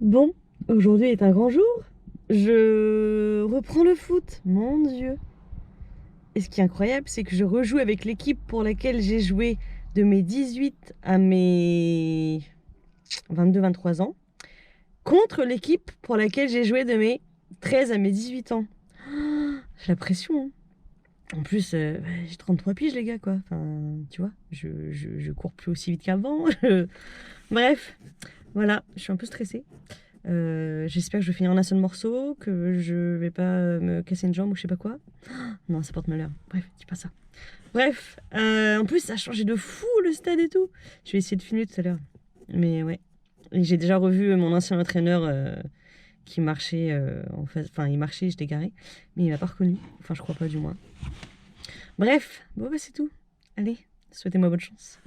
Bon, aujourd'hui est un grand jour. Je reprends le foot, mon Dieu. Et ce qui est incroyable, c'est que je rejoue avec l'équipe pour laquelle j'ai joué de mes 18 à mes 22-23 ans, contre l'équipe pour laquelle j'ai joué de mes 13 à mes 18 ans. J'ai la pression, hein. En plus, j'ai 33 piges, les gars, quoi. Enfin, tu vois, je cours plus aussi vite qu'avant. Bref, voilà, je suis un peu stressée. J'espère que je vais finir en un seul morceau, que je vais pas me casser une jambe ou je sais pas quoi. Non, ça porte malheur. Bref, dis pas ça. Bref, en plus, ça a changé de fou le stade et tout. Je vais essayer de filmer tout à l'heure. Mais ouais. Et j'ai déjà revu mon ancien entraîneur qui marchait en face. Enfin, il marchait, je l'ai garé. Mais il m'a pas reconnu. Enfin, je crois pas du moins. Bref, bon, bah, c'est tout. Allez, souhaitez-moi bonne chance.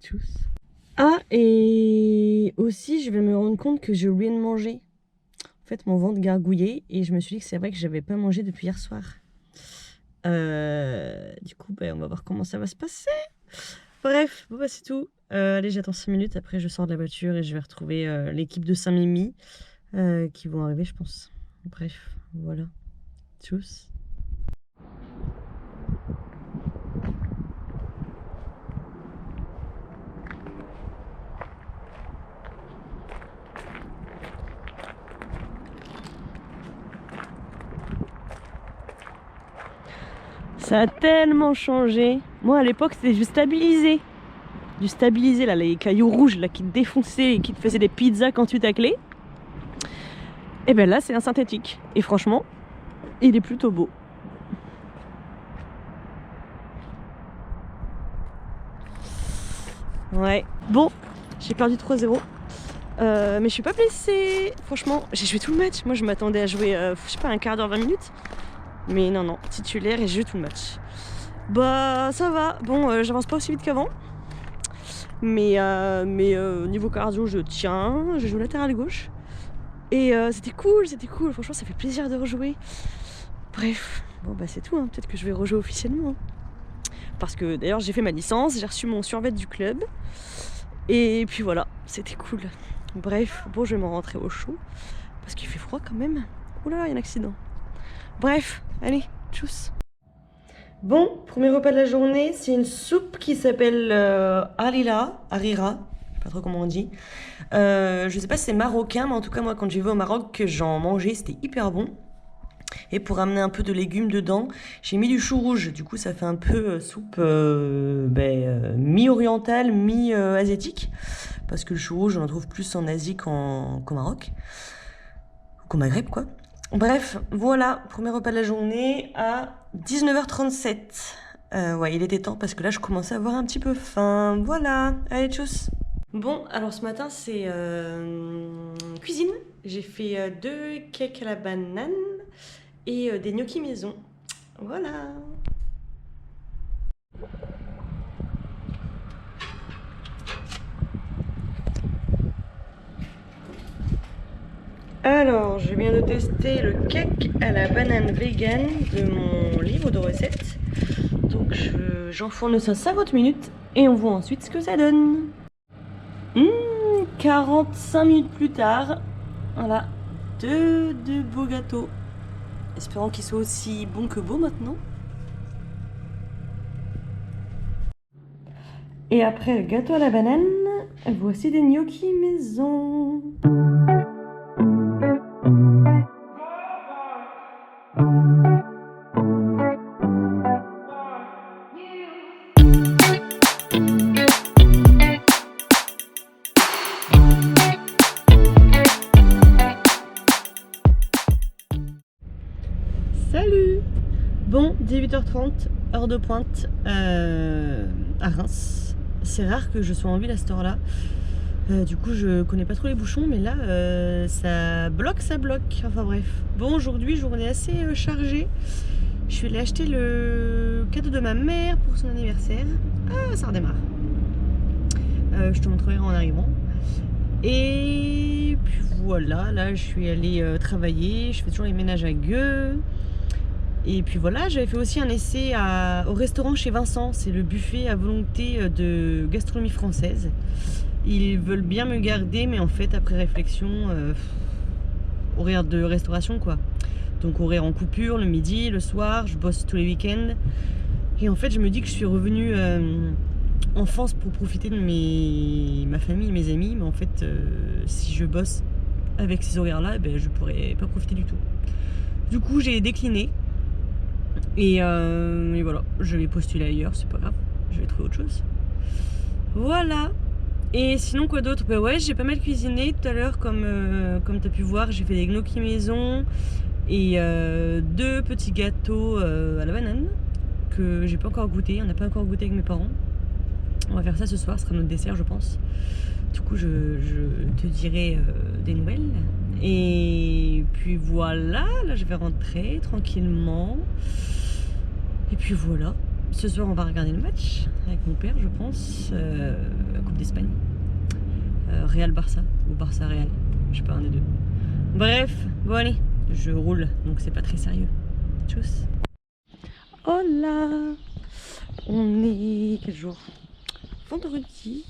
Tchuss. Ah, et aussi, je vais me rendre compte que j'ai oublié de manger. En fait, mon ventre gargouillait et je me suis dit que c'est vrai que j'avais pas mangé depuis hier soir. Du coup, on va voir comment ça va se passer. Bref, bon, c'est tout. Allez, j'attends 5 minutes. Après, je sors de la voiture et je vais retrouver l'équipe de Saint-Mimi qui vont arriver, je pense. Bref, voilà. Tchuss. Ça a tellement changé. Moi, à l'époque, c'était du stabilisé. Du stabilisé, là, les cailloux rouges là, qui te défonçaient et qui te faisaient des pizzas quand tu taclais. Et ben là, c'est un synthétique. Et franchement, il est plutôt beau. Ouais. Bon, j'ai perdu 3-0. Mais je suis pas blessée. Franchement, j'ai joué tout le match. Moi, je m'attendais à jouer, je sais pas, un quart d'heure, 20 minutes. Mais non, non, titulaire et j'ai joué tout le match. Bah, ça va. Bon, j'avance pas aussi vite qu'avant. Mais niveau cardio, je tiens. J'ai joué latéral gauche. Et c'était cool, c'était cool. Franchement, ça fait plaisir de rejouer. Bref, bon, bah, c'est tout. Hein. Peut-être que je vais rejouer officiellement. Hein. Parce que d'ailleurs, j'ai fait ma licence, j'ai reçu mon survêt du club. Et puis voilà, c'était cool. Bref, bon, je vais m'en rentrer au chaud. Parce qu'il fait froid quand même. Oula, il y a un accident. Bref, allez, tchuss. Bon, premier repas de la journée, c'est une soupe qui s'appelle harira, je sais pas trop comment on dit. Je sais pas si c'est marocain, mais en tout cas moi quand j'ai vu au Maroc, j'en mangeais, c'était hyper bon. Et pour amener un peu de légumes dedans, j'ai mis du chou rouge. Du coup, ça fait un peu soupe mi-orientale, mi-asiatique. Parce que le chou rouge, on en trouve plus en Asie qu'au Maroc. Qu'au Maghreb, quoi. Bref, voilà, premier repas de la journée à 19h37. Ouais, il était temps parce que là, je commençais à avoir un petit peu faim. Voilà, allez, tchuss. Bon, alors ce matin, c'est cuisine. J'ai fait 2 cakes à la banane et des gnocchis maison. Voilà. Alors, je viens de tester le cake à la banane vegan de mon livre de recettes. Donc, j'enfourne ça 50 minutes et on voit ensuite ce que ça donne. 45 minutes plus tard, voilà, deux beaux gâteaux. Espérons qu'ils soient aussi bons que beaux maintenant. Et après le gâteau à la banane, voici des gnocchis maison. Salut! Bon, 18h30, heure de pointe à Reims. C'est rare que je sois en ville à cette heure-là. Du coup, je connais pas trop les bouchons, mais là, ça bloque. Enfin bref. Bon, aujourd'hui, journée assez chargée. Je suis allée acheter le cadeau de ma mère pour son anniversaire. Ah, ça redémarre. Je te montrerai en arrivant. Et puis voilà, là, je suis allée travailler. Je fais toujours les ménages à gueux. Et puis voilà, j'avais fait aussi un essai au restaurant chez Vincent. C'est le buffet à volonté de gastronomie française. Ils veulent bien me garder, mais en fait, après réflexion, horaire de restauration quoi. Donc horaire en coupure, le midi, le soir, je bosse tous les week-ends. Et en fait, je me dis que je suis revenue en France pour profiter de ma famille, mes amis. Mais en fait, si je bosse avec ces horaires-là, ben, je pourrais pas profiter du tout. Du coup, j'ai décliné. Et voilà, je vais postuler ailleurs, c'est pas grave. Je vais trouver autre chose. Voilà. Et sinon, quoi d'autre? Bah ouais, j'ai pas mal cuisiné tout à l'heure, comme tu as pu voir. J'ai fait des gnocchis maison et 2 petits gâteaux à la banane que j'ai pas encore goûté. On n'a pas encore goûté avec mes parents. On va faire ça ce soir, ce sera notre dessert, je pense. Du coup, je te dirai des nouvelles. Et puis voilà, là je vais rentrer tranquillement. Et puis voilà. Ce soir, on va regarder le match avec mon père, je pense. La Coupe d'Espagne. Real Barça ou Barça Real. Je sais pas, un des deux. Bref, bon allez, je roule, donc c'est pas très sérieux. Tchuss. Oh là, on est quel jour? Vendredi.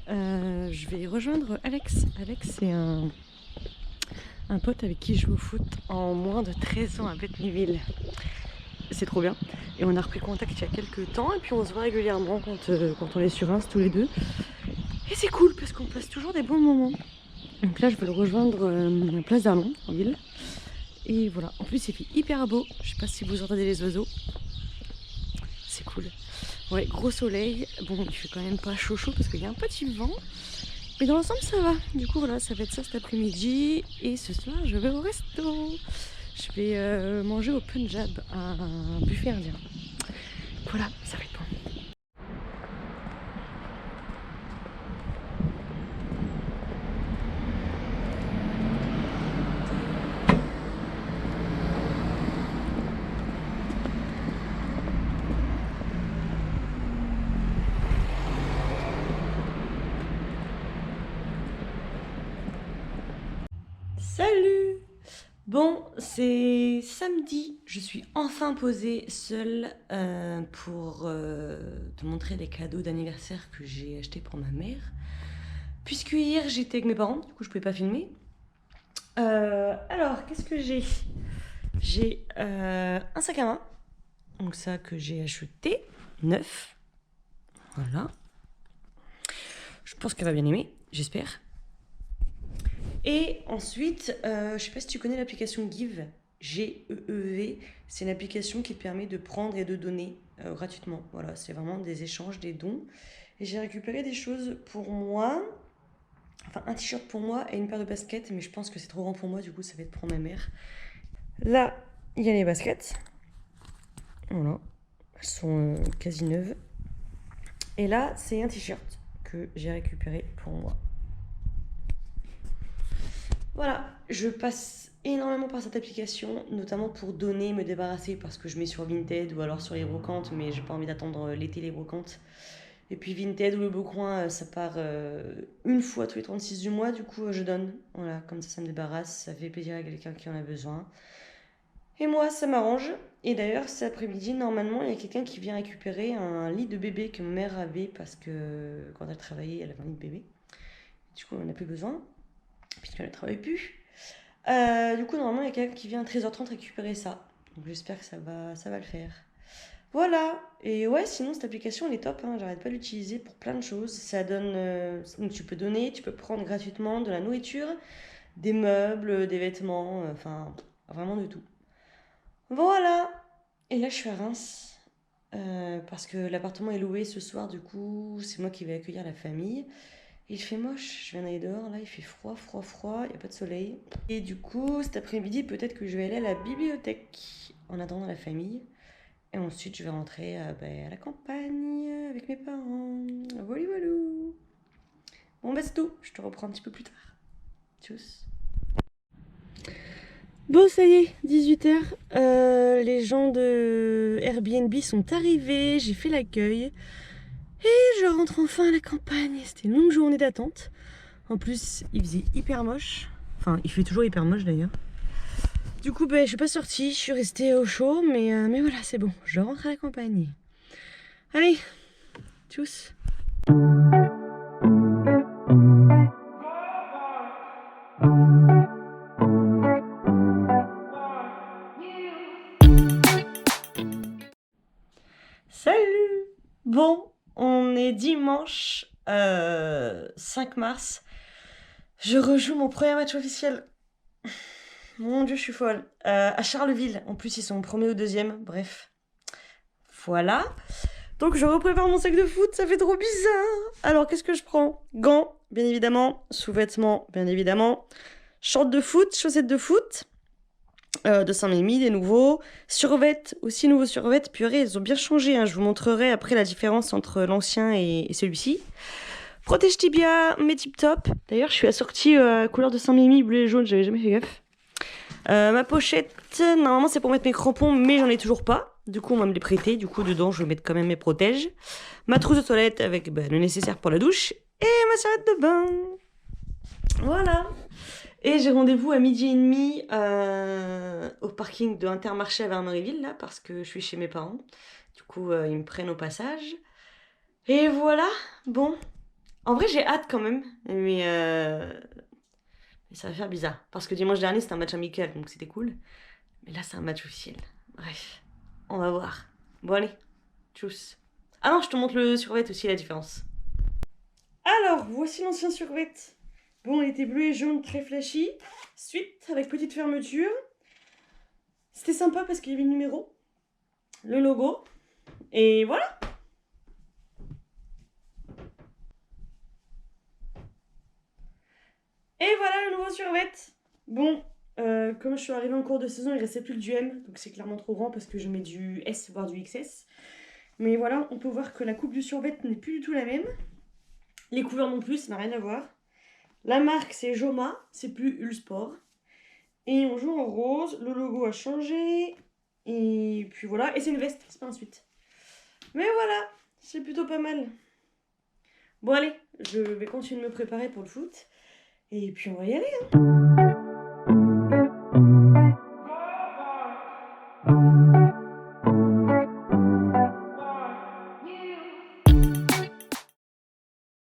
Je vais rejoindre Alex. Alex, c'est un pote avec qui je joue au foot en moins de 13 ans à Bethanyville. C'est trop bien. Et on a repris contact il y a quelques temps et puis on se voit régulièrement quand on est sur Insta tous les deux. Et c'est cool parce qu'on passe toujours des bons moments. Donc là je vais le rejoindre à Place d'Arlon en ville. Et voilà, en plus il fait hyper beau. Je sais pas si vous entendez les oiseaux. C'est cool. Ouais, gros soleil. Bon, il fait quand même pas chaud parce qu'il y a un petit vent. Mais dans l'ensemble ça va. Du coup voilà, ça va être ça cet après-midi. Et ce soir je vais au resto. Je vais manger au Punjab, un buffet indien. Voilà, ça va être bon. Salut! Bon, c'est samedi, je suis enfin posée seule pour te montrer les cadeaux d'anniversaire que j'ai achetés pour ma mère. Puisque hier j'étais avec mes parents, du coup je pouvais pas filmer. Alors, qu'est-ce que j'ai? J'ai un sac à main, donc ça que j'ai acheté, neuf. Voilà. Je pense qu'elle va bien aimer, j'espère. Et ensuite, je sais pas si tu connais l'application Give, G-E-E-V. C'est une application qui te permet de prendre et de donner gratuitement. Voilà, c'est vraiment des échanges, des dons. Et j'ai récupéré des choses pour moi. Enfin, un t-shirt pour moi et une paire de baskets. Mais je pense que c'est trop grand pour moi, du coup, ça va être pour ma mère. Là, il y a les baskets. Voilà. Elles sont quasi neuves. Et là, c'est un t-shirt que j'ai récupéré pour moi. Voilà, je passe énormément par cette application, notamment pour donner, me débarrasser, parce que je mets sur Vinted ou alors sur les brocantes, mais j'ai pas envie d'attendre l'été les brocantes. Et puis Vinted ou le Beaucoin, ça part une fois tous les 36 du mois, du coup je donne. Voilà, comme ça me débarrasse, ça fait plaisir à quelqu'un qui en a besoin. Et moi, ça m'arrange. Et d'ailleurs, cet après-midi, normalement, il y a quelqu'un qui vient récupérer un lit de bébé que ma mère avait, parce que quand elle travaillait, elle avait un lit de bébé. Du coup, on n'en a plus besoin puisqu'elle ne travaille plus. Du coup, normalement, il y a quelqu'un qui vient à 13h30 récupérer ça. Donc, j'espère que ça va le faire. Voilà. Et ouais, sinon, cette application, elle est top. Hein. J'arrête pas de l'utiliser pour plein de choses. Ça donne... donc, tu peux donner, tu peux prendre gratuitement de la nourriture, des meubles, des vêtements, enfin, vraiment de tout. Voilà. Et là, je suis à Reims. Parce que l'appartement est loué ce soir, du coup, c'est moi qui vais accueillir la famille. Il fait moche, je viens d'aller dehors, là il fait froid, il n'y a pas de soleil. Et du coup, cet après-midi, peut-être que je vais aller à la bibliothèque en attendant la famille. Et ensuite, je vais rentrer à la campagne avec mes parents. Voilà, voilà. Bon, bah c'est tout, je te reprends un petit peu plus tard. Tchuss. Bon, ça y est, 18h. Les gens de Airbnb sont arrivés, j'ai fait l'accueil. Et je rentre enfin à la campagne. C'était une longue journée d'attente. En plus, il faisait hyper moche. Enfin, il fait toujours hyper moche d'ailleurs. Du coup, je suis pas sortie, je suis restée au chaud, mais voilà, c'est bon, je rentre à la campagne. Allez, tchuss. Salut! Bon, on est dimanche 5 mars. Je rejoue mon premier match officiel. Mon Dieu, je suis folle. À Charleville. En plus, ils sont premier ou deuxième. Bref. Voilà. Donc, je reprépare mon sac de foot. Ça fait trop bizarre. Alors, qu'est-ce que je prends? Gants, bien évidemment. Sous-vêtements, bien évidemment. Shorts de foot, chaussettes de foot. De Saint-Mémy, des nouveaux. Survêtes, aussi nouveaux survêtes. Purée, ils ont bien changé. Hein. Je vous montrerai après la différence entre l'ancien et celui-ci. Protège tibia, mes tip top. D'ailleurs, je suis assortie couleur de Saint-Mémy, bleu et jaune, j'avais jamais fait gaffe. Ma pochette, normalement c'est pour mettre mes crampons, mais j'en ai toujours pas. Du coup, on va me les prêter. Du coup, dedans, je vais mettre quand même mes protèges. Ma trousse de toilette avec le nécessaire pour la douche. Et ma serviette de bain. Voilà. Et j'ai rendez-vous à 12h30 au parking de Intermarché à Vermeuxville, là, parce que je suis chez mes parents. Du coup, ils me prennent au passage. Et voilà. Bon. En vrai, j'ai hâte quand même. Mais ça va faire bizarre. Parce que dimanche dernier, c'était un match amical, donc c'était cool. Mais là, c'est un match officiel. Bref, on va voir. Bon, allez, tchuss. Ah non, je te montre le survêt aussi, la différence. Alors, voici l'ancien survêt. Bon, il était bleu et jaune, très flashy. Suite, avec petite fermeture. C'était sympa parce qu'il y avait le numéro, le logo. Et voilà. Et voilà le nouveau survêt. Bon, comme je suis arrivée en cours de saison, il restait plus que du M, donc c'est clairement trop grand parce que je mets du S voire du XS. Mais voilà, on peut voir que la coupe du survêt n'est plus du tout la même. Les couleurs non plus, ça n'a rien à voir. La marque c'est Joma, c'est plus Ulsport. Et on joue en rose, le logo a changé. Et puis voilà, et c'est une veste, c'est pas un sweat. Mais voilà, c'est plutôt pas mal. Bon allez, je vais continuer de me préparer pour le foot. Et puis on va y aller. Hein.